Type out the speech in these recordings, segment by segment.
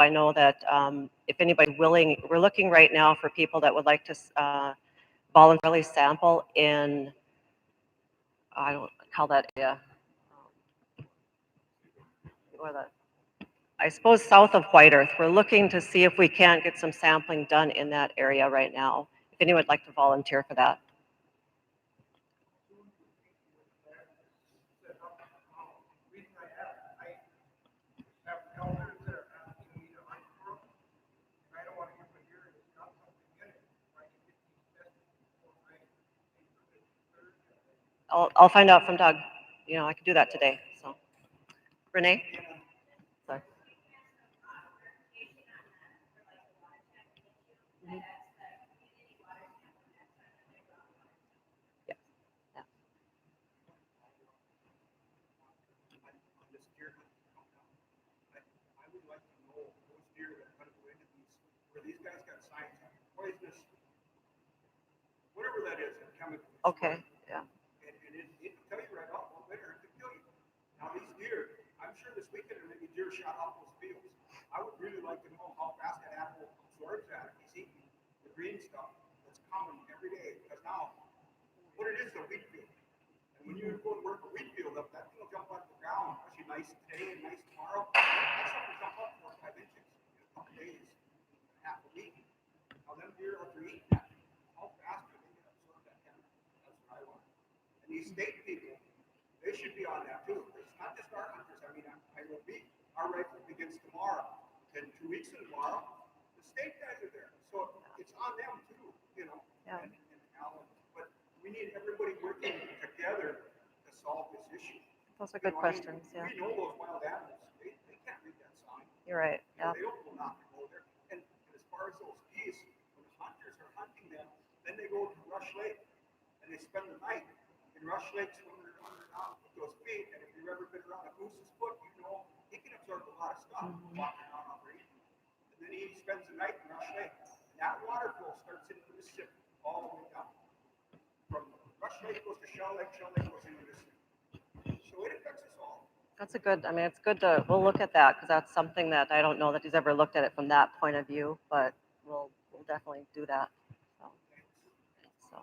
I know that if anybody's willing, we're looking right now for people that would like to voluntarily sample in, I don't call that area, or I suppose south of White Earth. We're looking to see if we can't get some sampling done in that area right now. If anyone would like to volunteer for that. I'll find out from Doug. You know, I can do that today. So, Renee? Sorry. Mhm. Yeah. Yeah. Okay. Yeah. Yeah. Those are good questions. Yeah. You're right. Yeah. Mhm. That's a good, I mean, it's good to, we'll look at that because that's something that I don't know that he's ever looked at it from that point of view, but we'll definitely do that. So, so.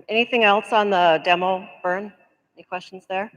Anything else on the demo, Vern? Any questions there?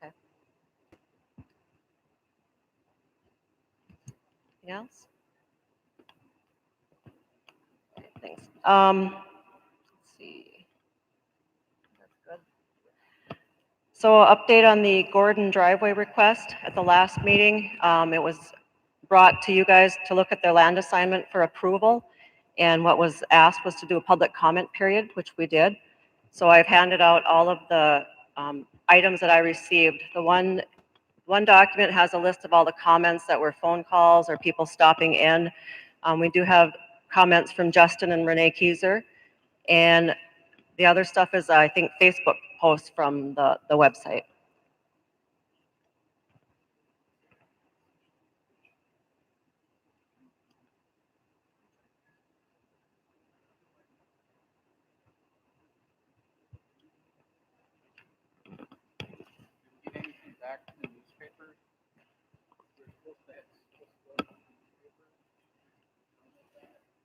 Okay. Anything else? Okay, thanks. Let's see. That's good. So update on the Gordon driveway request at the last meeting. It was brought to you guys to look at their land assignment for approval. And what was asked was to do a public comment period, which we did. So I've handed out all of the items that I received. The one document has a list of all the comments that were phone calls or people stopping in. We do have comments from Justin and Renee Kieser. And the other stuff is, I think, Facebook posts from the website.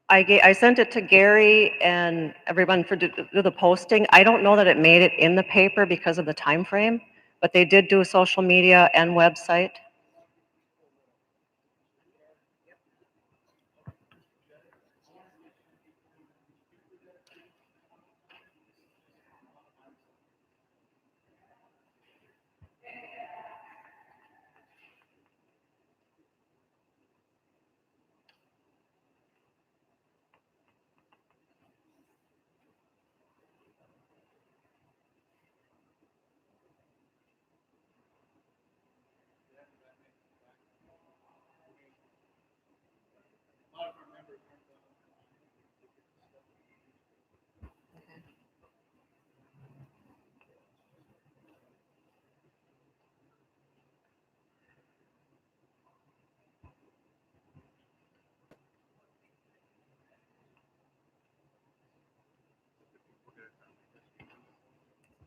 I sent it to Gary and everyone for do the posting. I don't know that it made it in the paper because of the time frame, but they did do a social media and website.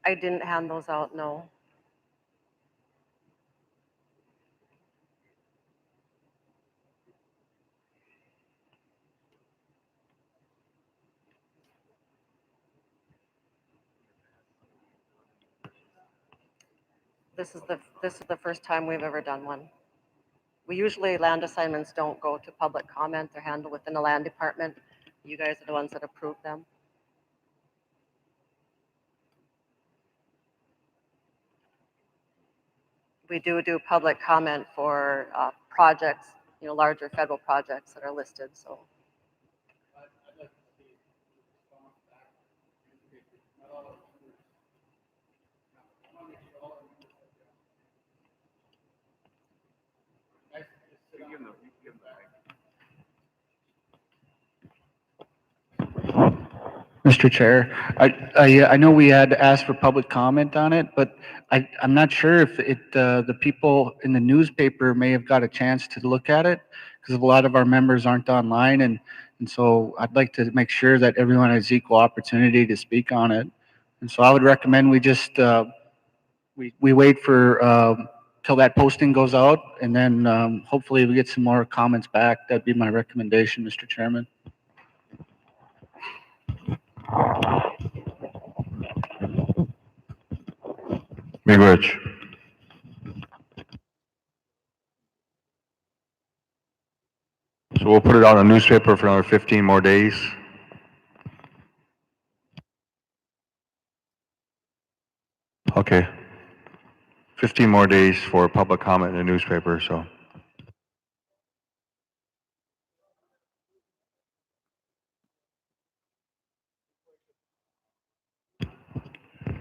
I didn't hand those out, no. This is the first time we've ever done one. We usually, land assignments don't go to public comment. They're handled within the land department. You guys are the ones that approve them. We do public comment for projects, larger federal projects that are listed, so. Mr. Chair, I know we had asked for public comment on it, but I'm not sure if the people in the newspaper may have got a chance to look at it, because a lot of our members aren't online, and so I'd like to make sure that everyone has equal opportunity to speak on it. And so I would recommend we just, we wait for, till that posting goes out, and then hopefully we get some more comments back. That'd be my recommendation, Mr. Chairman. Big Rich. So we'll put it out on the newspaper for another 15 more days. Okay. 15 more days for public comment in the newspaper, so.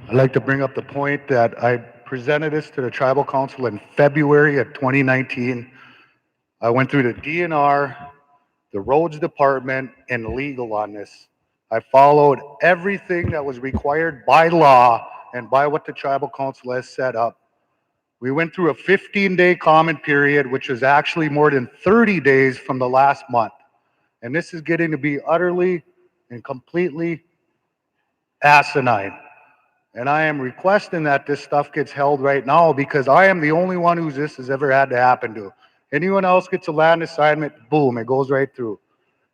I'd like to bring up the point that I presented this to the Tribal Council in February of 2019. I went through the DNR, the Roads Department, and legal on this. I followed everything that was required by law and by what the Tribal Council has set up. We went through a 15-day comment period, which is actually more than 30 days from the last month. And this is getting to be utterly and completely asinine. And I am requesting that this stuff gets held right now, because I am the only one who this has ever had to happen to. Anyone else gets a land assignment, boom, it goes right through.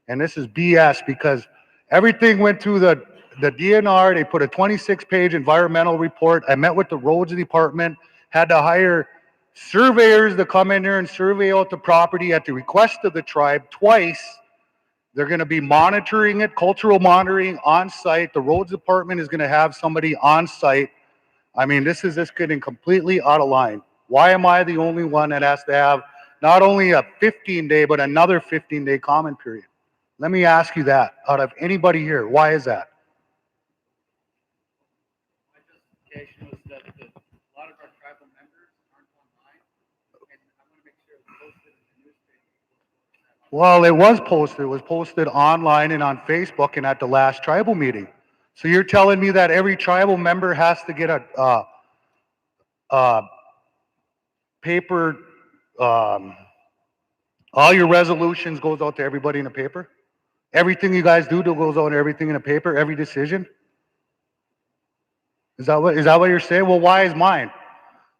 And this is BS, because everything went through the DNR. They put a 26-page environmental report. I met with the roads department, had to hire surveyors to come in there and survey out the property at the request of the tribe twice. They're going to be monitoring it, cultural monitoring on site. The roads department is going to have somebody on site. I mean, this is just getting completely out of line. Why am I the only one that has to have not only a 15-day, but another 15-day comment period? Let me ask you that, out of anybody here, why is that? My justification was that a lot of our tribal members aren't online, and I want to make sure it's posted in the newspaper. Well, it was posted. It was posted online and on Facebook and at the last tribal meeting. So you're telling me that every tribal member has to get a paper, all your resolutions goes out to everybody in the paper? Everything you guys do goes out, everything in the paper, every decision? Is that what you're saying? Well, why is mine?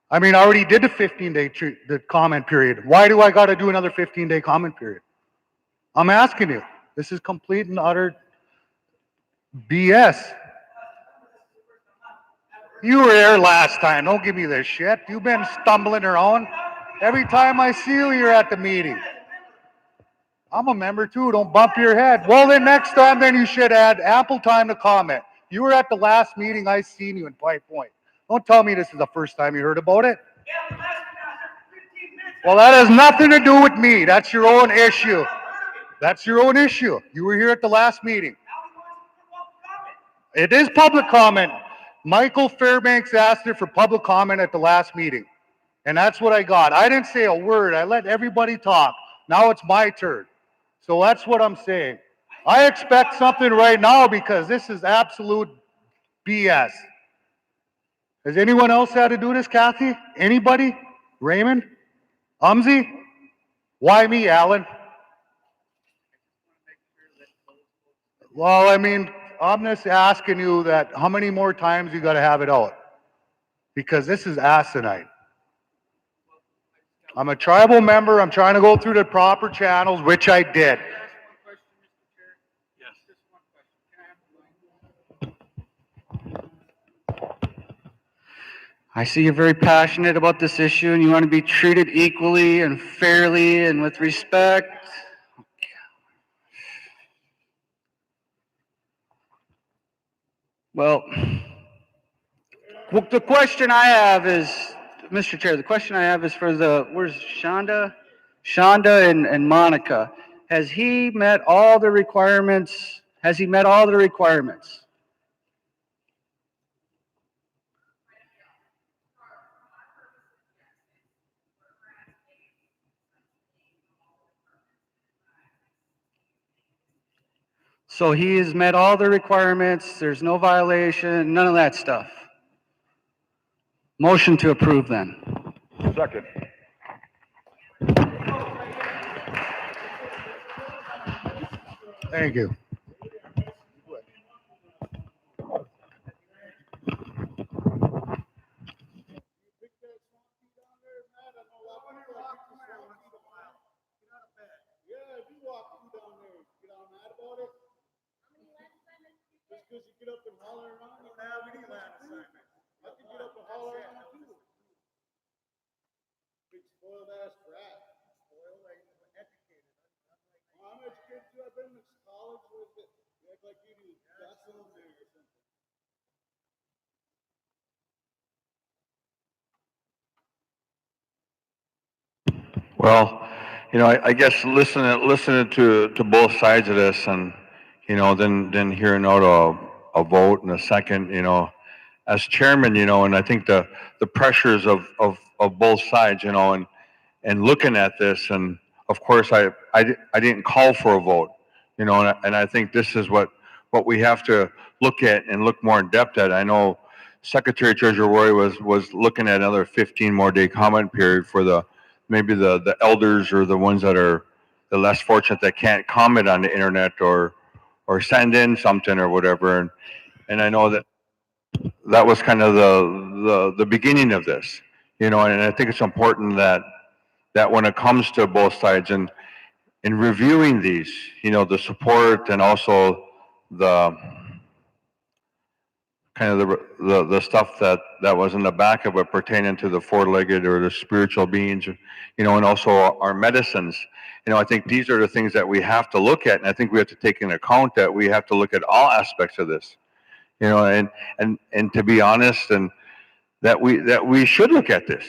I mean, I already did the 15-day the comment period. Why do I got to do another 15-day comment period? I'm asking you. This is complete and utter BS. You were there last time. Don't give me this shit. You've been stumbling around. Every time I see you, you're at the meeting. I'm a member too. Don't bump your head. Well, then next time, then you should add ample time to comment. You were at the last meeting. I seen you in Pike Point. Don't tell me this is the first time you heard about it. Well, that has nothing to do with me. That's your own issue. That's your own issue. You were here at the last meeting. It is public comment. Michael Fairbanks asked it for public comment at the last meeting. And that's what I got. I didn't say a word. I let everybody talk. Now it's my turn. So that's what I'm saying. I expect something right now, because this is absolute BS. Has anyone else had to do this, Kathy? Anybody? Raymond? Umzi? Why me, Alan? Well, I mean, I'm just asking you that how many more times you got to have it out? because this is asinine. I'm a tribal member. I'm trying to go through the proper channels, which I did. I see you're very passionate about this issue and you want to be treated equally and fairly and with respect. Well, the question I have is, Mr. Chair, the question I have is for where's Shonda? Shonda and Monica. Has he met all the requirements? Has he met all the requirements? So he has met all the requirements, there's no violation, none of that stuff. Motion to approve then. Second. Thank you. Well, I guess listening to both sides of this, and then hearing out a vote and a second, as chairman, and I think the pressures of both sides, and looking at this, and of course I didn't call for a vote, and I think this is what we have to look at and look more in depth at. I know Secretary Treasurer Roy was looking at another 15 more day comment period for maybe the elders or the ones that are the less fortunate that can't comment on the internet or send in something or whatever, and I know that was kind of the beginning of this, and I think it's important that when it comes to both sides and in reviewing these, the support and also the kind of the stuff that was in the back of it pertaining to the four-legged or the spiritual beings, and also our medicines. I think these are the things that we have to look at, and I think we have to take into account that we have to look at all aspects of this, and to be honest, and that we should look at this.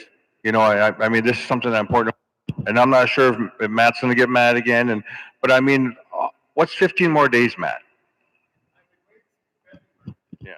I mean, this is something that's important, and I'm not sure if Matt's going to get mad again, but I mean, what's 15 more days, Matt? Yes.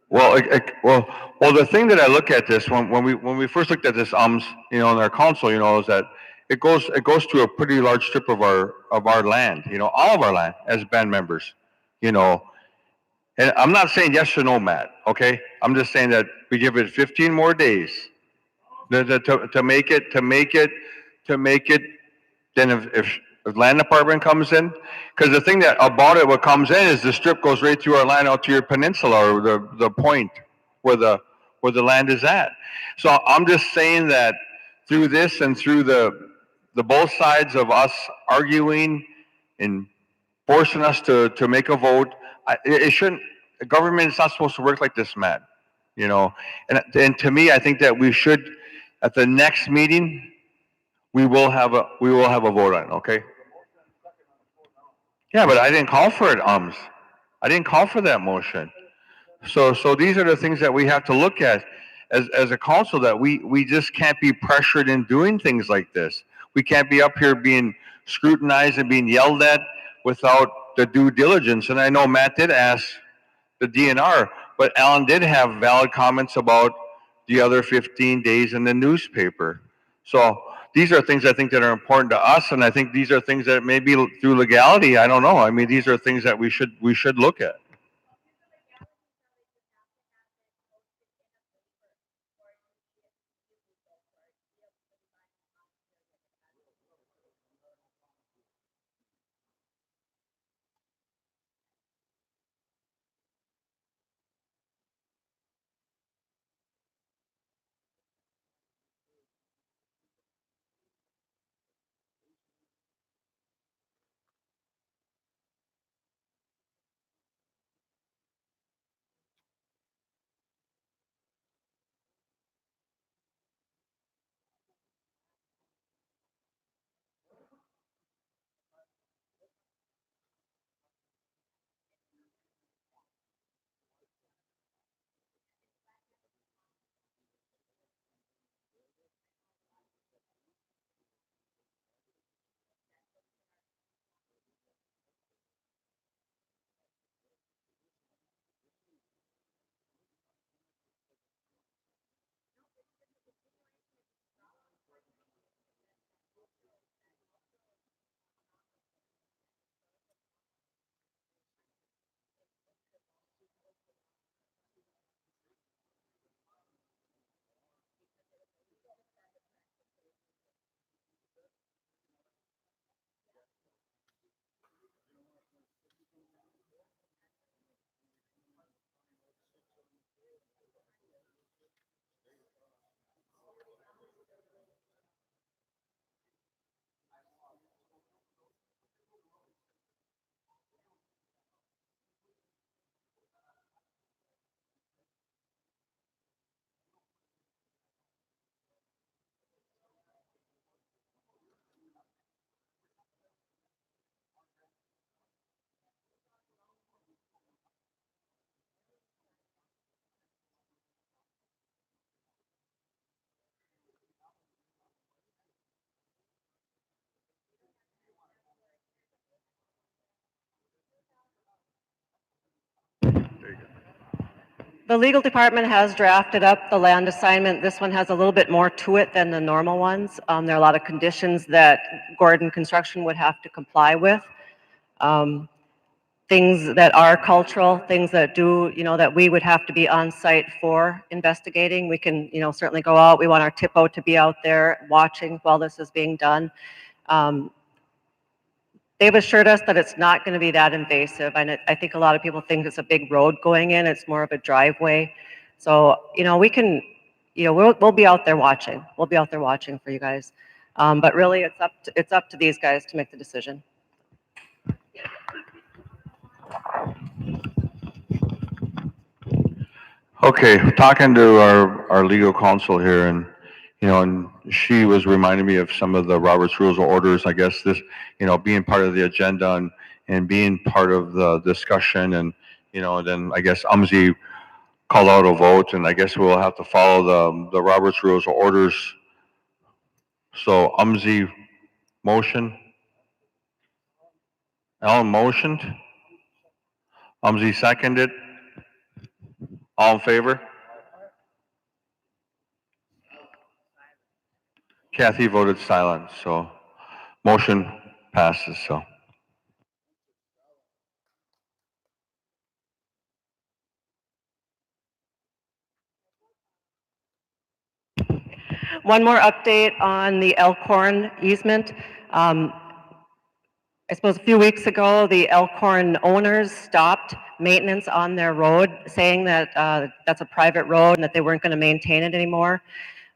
Well, the thing that I look at this when we first looked at this, in our council, is that it goes to a pretty large strip of our land, all of our land as band members, and I'm not saying yes or no, Matt. Okay, I'm just saying that we give it 15 more days to make it. Then if land department comes in, because the thing that about it, what comes in is the strip goes right through our land out to your peninsula or the point where the land is at. So I'm just saying that through this and through the both sides of us arguing and forcing us to make a vote, it shouldn't. The government is not supposed to work like this, Matt. And to me, I think that we should, at the next meeting, we will have a vote on it, okay? Yeah, but I didn't call for it, I didn't call for that motion. So these are the things that we have to look at as a council, that we just can't be pressured in doing things like this. We can't be up here being scrutinized and being yelled at without the due diligence. And I know Matt did ask the DNR, but Alan did have valid comments about the other 15 days in the newspaper. So these are things I think that are important to us, and I think these are things that maybe through legality, I don't know. I mean, these are things that we should look at. The legal department has drafted up the land assignment. This one has a little bit more to it than the normal ones. There are a lot of conditions that Gordon Construction would have to comply with. Things that are cultural, things that do, that we would have to be on site for investigating. We can, certainly go out. We want our TIPO to be out there watching while this is being done. They've assured us that it's not going to be that invasive. And I think a lot of people think it's a big road going in. It's more of a driveway. So, we can, we'll be out there watching. We'll be out there watching for you guys. But really, it's up to these guys to make the decision. Okay, talking to our legal counsel here, and and she was reminding me of some of the Robert's Rules of Orders. I guess this, being part of the agenda and being part of the discussion, and then I guess UMSI called out a vote, and I guess we'll have to follow the Robert's Rules of Orders. So UMSI motion. Alan motioned. UMSI seconded. All in favor? Kathy voted silent, so motion passes, so. One more update on the Elkhorn easement. I suppose a few weeks ago, the Elkhorn owners stopped maintenance on their road, saying that that's a private road and that they weren't going to maintain it anymore.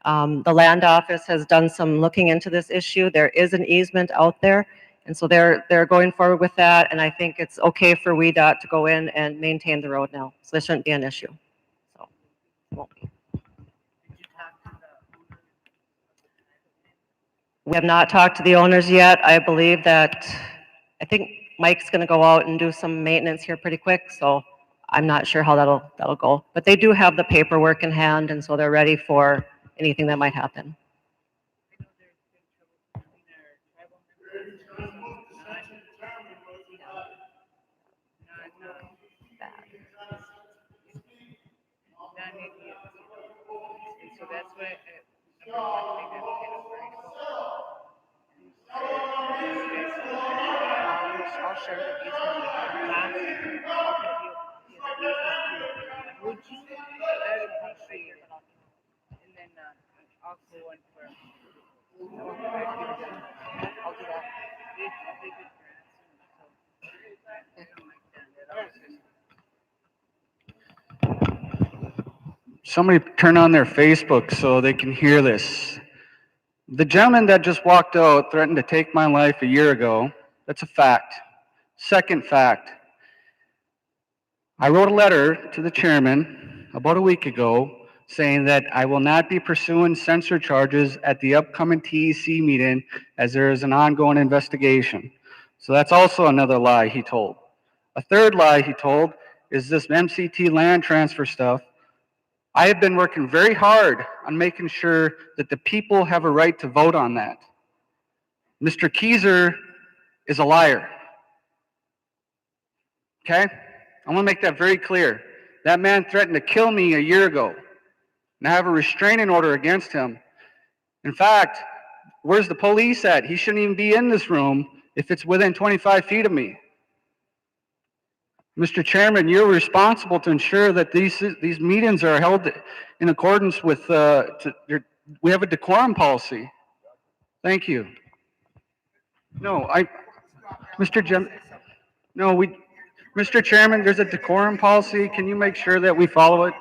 The land office has done some looking into this issue. There is an easement out there, and so they're going forward with that. And I think it's okay for WDOT to go in and maintain the road now, so there shouldn't be an issue. So, it won't be. We have not talked to the owners yet. I believe that. I think Mike's going to go out and do some maintenance here pretty quick, so I'm not sure how that'll go. But they do have the paperwork in hand, and so they're ready for anything that might happen. So that's what I'll share the easement with them. Last, would you? That would be great. And then also one for. I'll do that. They did grass, so I don't like that. Somebody turn on their Facebook so they can hear this. The gentleman that just walked out threatened to take my life a year ago. That's a fact. Second fact, I wrote a letter to the chairman about a week ago saying that I will not be pursuing censure charges at the upcoming TEC meeting as there is an ongoing investigation. So that's also another lie he told. A third lie he told is this MCT land transfer stuff. I have been working very hard on making sure that the people have a right to vote on that. Mr. Keiser is a liar. Okay? I want to make that very clear. That man threatened to kill me a year ago, and I have a restraining order against him. In fact, where's the police at? He shouldn't even be in this room if it's within 25 feet of me. Mr. Chairman, you're responsible to ensure that these meetings are held in accordance with, we have a decorum policy. Thank you. No, Mr. Chairman, there's a decorum policy. Can you make sure that we follow it?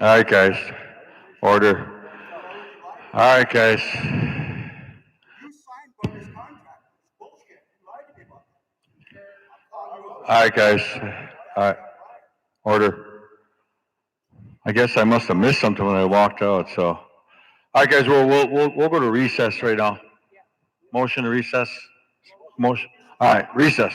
All right, guys. Order. All right, guys. All right, guys. All right. Order. I guess I must have missed something when I walked out. So, all right, guys. We'll go to recess right now. Motion to recess. Motion. All right, recess.